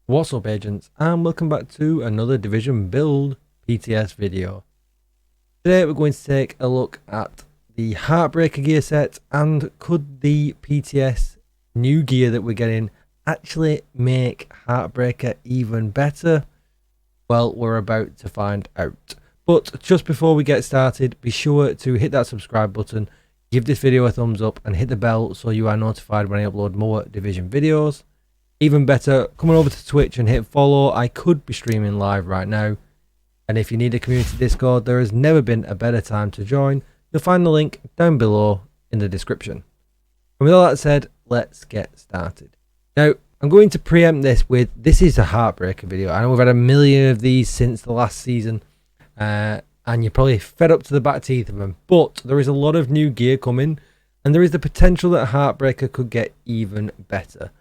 What's up, agents, and welcome back to another Division build PTS video. Today we're going to take a look at the Heartbreaker gear set, and could the PTS new gear that we're getting actually make Heartbreaker even better? Well, we're about to find out. But just before we get started, be sure to hit that subscribe button, give this video a thumbs up, and hit the bell so you are notified when I upload more Division videos. Even better, come on over to Twitch and hit follow. I could be streaming live right now. And if you need a community Discord, there has never been a better time to join. You'll find the link down below in the description. And with all that said, let's get started. Now, I'm going to preempt this is a Heartbreaker video. I know we've had a million of these since the last season. And you're probably fed up to the back teeth of them. But there is a lot of new gear coming. And there is the potential that Heartbreaker could get even better.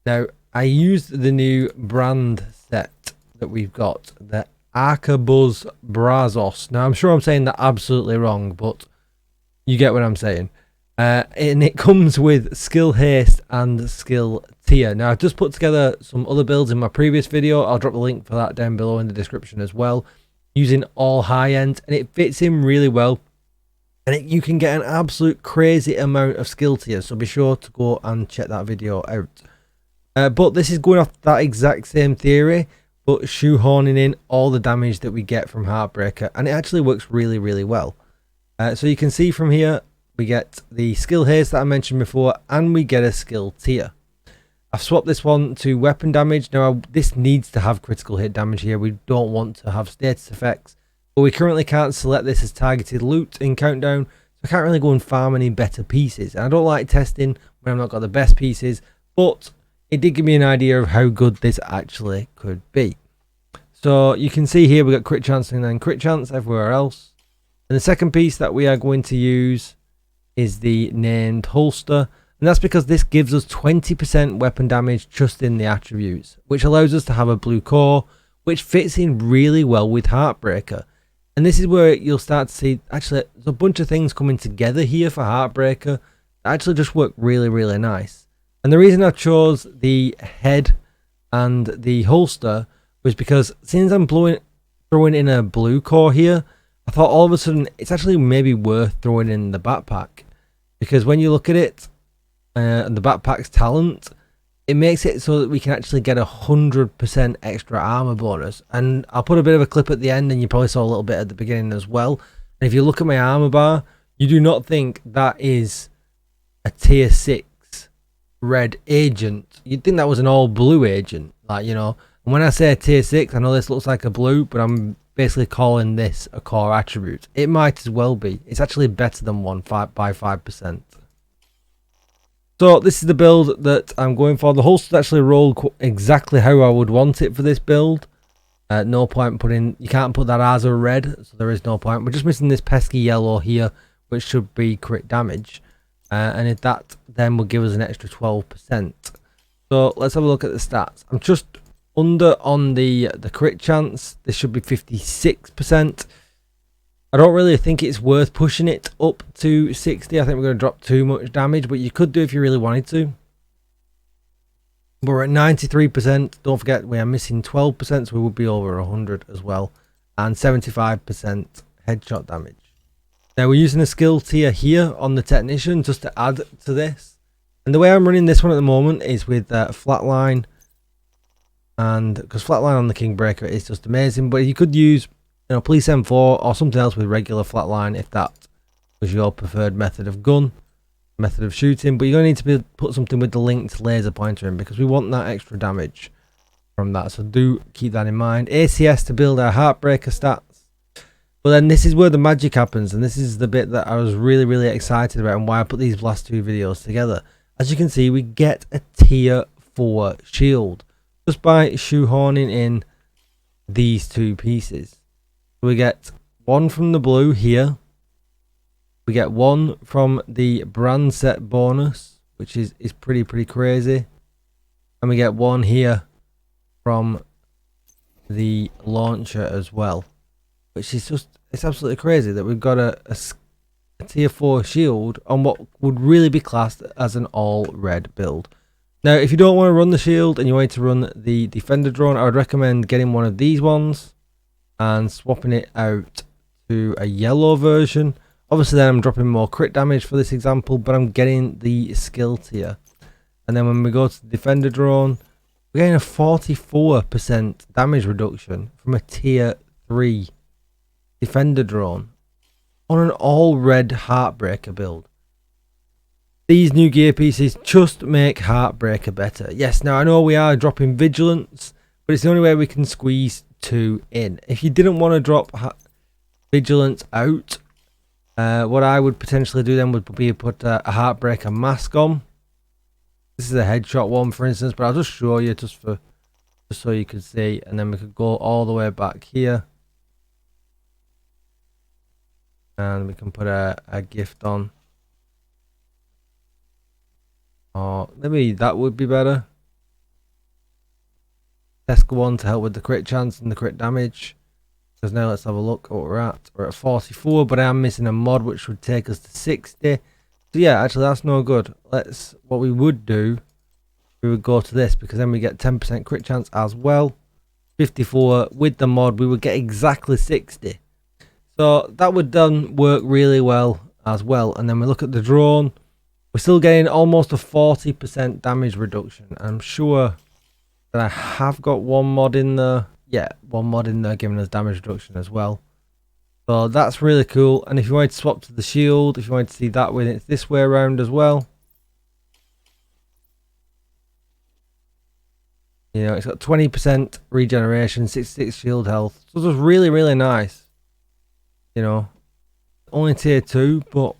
Now, I used the new brand set that we've got, the Arcabuzz Brazos. Now, I'm sure I'm saying that absolutely wrong, but you get what I'm saying. And it comes with skill haste and skill tier. Now, I've just put together some other builds in my previous video. I'll drop the link for that down below in the description as well, using all high end, and it fits in really well. And you can get an absolute crazy amount of skill tiers, so be sure to go and check that video out. But this is going off that exact same theory, but shoehorning in all the damage that we get from Heartbreaker, and it actually works really, really well. So you can see from here, we get the skill haste that I mentioned before, and we get a skill tier. I've swapped this one to weapon damage. Now, this needs to have critical hit damage here. We don't want to have status effects, but we currently can't select this as targeted loot in Countdown, so I can't really go and farm any better pieces. And I don't like testing when I've not got the best pieces, but it did give me an idea of how good this actually could be. So you can see here we got crit chance and then crit chance everywhere else. And the second piece that we are going to use is the named holster. And that's because this gives us 20% weapon damage just in the attributes, which allows us to have a blue core, which fits in really well with Heartbreaker. And this is where you'll start to see, actually, there's a bunch of things coming together here for Heartbreaker that actually just work really, really nice. And the reason I chose the head and the holster was because since I'm throwing in a blue core here, I thought all of a sudden it's actually maybe worth throwing in the backpack. Because when you look at it, and the backpack's talent, it makes it so that we can actually get 100% extra armor bonus. And I'll put a bit of a clip at the end, and you probably saw a little bit at the beginning as well. And if you look at my armor bar, you do not think that is a tier 6 red agent. You'd think that was an all blue agent, like, you know. And when I say a tier 6, I know this looks like a blue, but I'm basically calling this a core attribute. It might as well be. It's actually better than one by 5%. So this is the build that I'm going for. The holster actually rolled exactly how I would want it for this build. No point you can't put that as a red, so there is no point. We're just missing this pesky yellow here, which should be crit damage. And if that then will give us an extra 12%. So let's have a look at the stats. I'm just under on the crit chance. This should be 56%. I don't really think it's worth pushing it up to 60. I think we're going to drop too much damage, but you could do if you really wanted to. We're at 93%. Don't forget we are missing 12%, so we would be over 100 as well. And 75% headshot damage. Now we're using a skill tier here on the technician just to add to this. And the way I'm running this one at the moment is with flatline. And because flatline on the Kingbreaker is just amazing. But you could use, you know, police M4 or something else with regular flatline if that was your preferred method of shooting. But you're going to need to put something with the linked laser pointer in, because we want that extra damage from that. So do keep that in mind. ACS to build our Heartbreaker stats. But then this is where the magic happens, and this is the bit that I was really, really excited about and why I put these last two videos together. As you can see, we get a tier 4 shield just by shoehorning in these two pieces. We get one from the blue here. We get one from the brand set bonus, which is pretty crazy. And we get one here from the launcher as well, which is just, it's absolutely crazy that we've got a tier 4 shield on what would really be classed as an all red build. Now, if you don't want to run the shield and you want to run the defender drone, I would recommend getting one of these ones and swapping it out to a yellow version. Obviously, then I'm dropping more crit damage for this example, but I'm getting the skill tier. And then when we go to the defender drone, we're getting a 44% damage reduction from a tier 3 defender drone on an all red Heartbreaker build. These new gear pieces just make Heartbreaker better. Yes, now I know we are dropping Vigilance, but it's the only way we can squeeze 2 in. If you didn't want to drop Vigilance out, what I would potentially do then would be put a Heartbreaker mask on. This is a headshot one, for instance, but I'll just show you just so you can see, and then we could go all the way back here, and we can put a gift on. Or maybe that would be better. Tesco one to help with the crit chance and the crit damage. Because now let's have a look at what we're at. We're at 44, but I am missing a mod which would take us to 60. So yeah, actually that's no good. What we would do, we would go to this, because then we get 10% crit chance as well. 54 with the mod, we would get exactly 60. So that would then work really well as well. And then we look at the drone. We're still getting almost a 40% damage reduction. I'm sure that I have got one mod in there. Yeah, one mod in there giving us damage reduction as well. So that's really cool. And if you wanted to swap to the shield, if you wanted to see that when it's this way around as well. You know, it's got 20% regeneration, 66 shield health. So it's just really, really nice. You know, only tier 2, but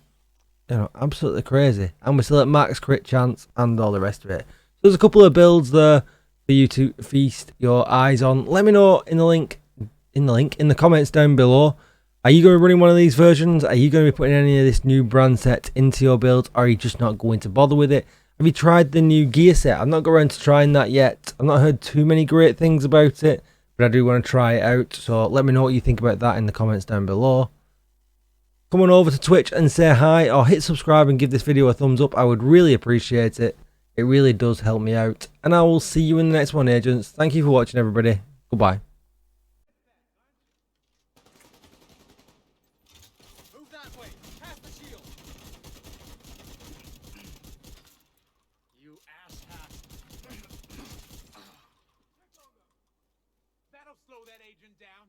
you know, absolutely crazy. And we're still at max crit chance and all the rest of it. So there's a couple of builds there for you to feast your eyes on. Let me know in the comments down below. Are you going to be running one of these versions? Are you going to be putting any of this new brand set into your build? Or are you just not going to bother with it? Have you tried the new gear set? I've not got around to trying that yet. I've not heard too many great things about it, but I do want to try it out. So let me know what you think about that in the comments down below. Come on over to Twitch and say hi, or hit subscribe and give this video a thumbs up. I would really appreciate it. It really does help me out. And I will see you in the next one, agents. Thank you for watching, everybody. Goodbye. Move that way. Pass the shield. You asshat. That'll slow that agent down.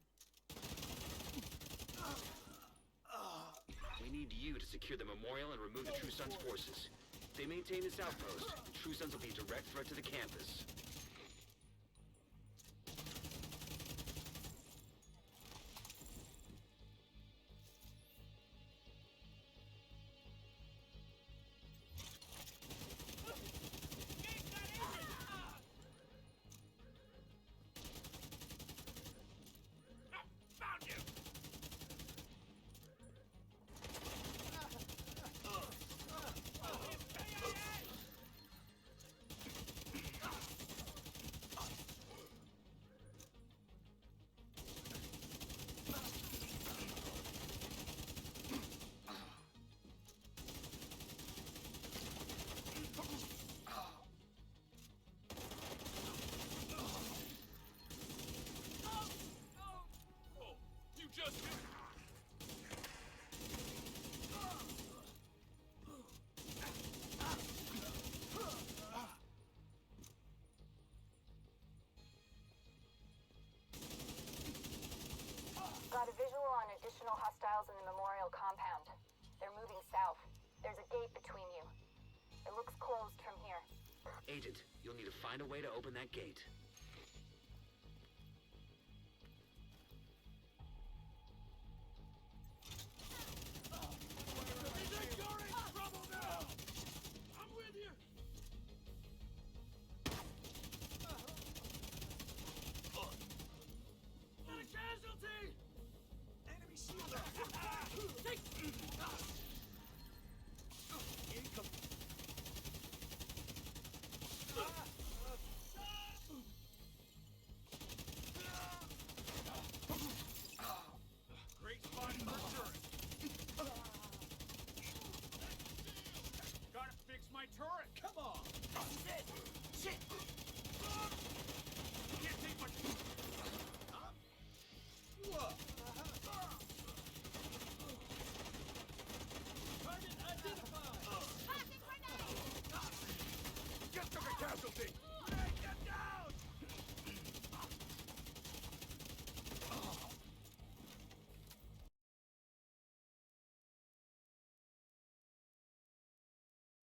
We need you to secure the memorial and remove the True Sons forces. If they maintain this outpost, the True Sons will be a direct threat to the campus. Got a visual on additional hostiles in the memorial compound. They're moving south. There's a gate between you. It looks closed from here. Agent, you'll need to find a way to open that gate.